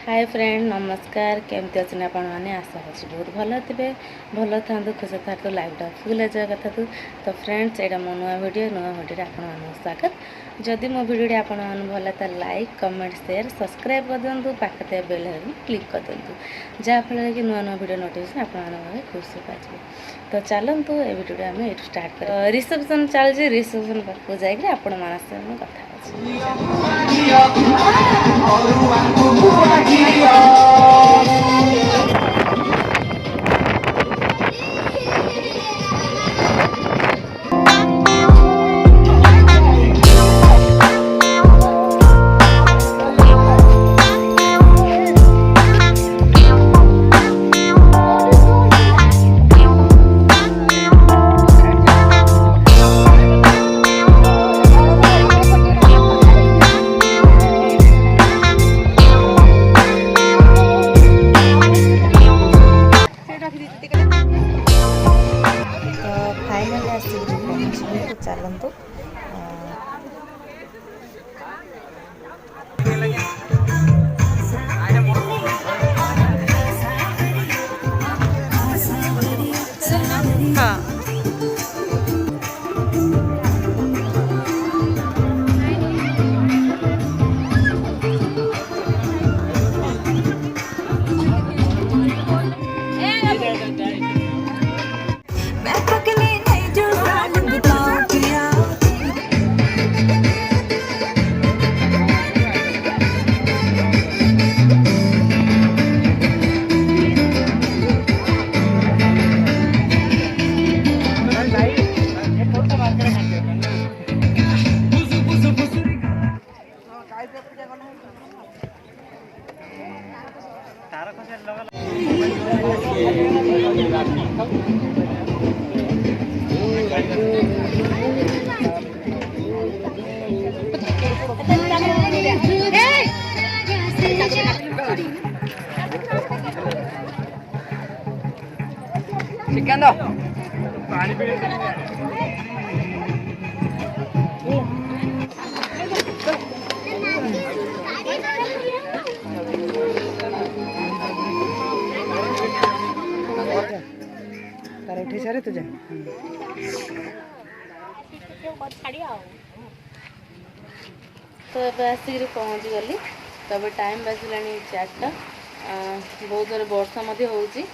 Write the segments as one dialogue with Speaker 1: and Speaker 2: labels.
Speaker 1: Hi friend नमस्कार केमती अच्छे आपण मैंने आशा अच्छी बहुत भल थे भल था खुश था तो लाइफ फुल एंजॉय करता तो फ्रेंड्स यहाँ मो नुआ भिडियो आपण स्वागत जदि मो भिडियो आपण भल तो लाइक कमेंट शेयर सब्सक्राइब कर दिंतु पाखे बेल क्लिक कर दिंतु जहाँफल कि नुआ नुआ भिडियो नोटिफिकेशन आप खुशी पाइबे। तो चलतु ये भिडियो आम ये स्टार्ट कर रिसेप्शन चलती रिसेप्शन पाक जाकर आपण मान कथा फाइनल आसिक पहुँचली तो चलतु चिकन दो पानी पी तार उठे सारे तुझे तो आसिक पहुँच गली तो अब टाइम बाजिला 4टा बहुत जोर वर्षा होगी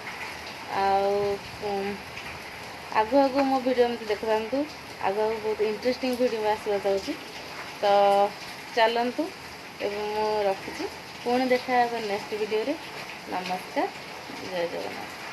Speaker 1: आगु आगु मो वीडियो मत देखता आगु आगु बहुत इंटरेस्टिंग वीडियो आसवा जाऊँगी तो चलतु एवं रखुची पुणी देखा नेक्स्ट वीडियो रे। नमस्कार जय जगन्नाथ।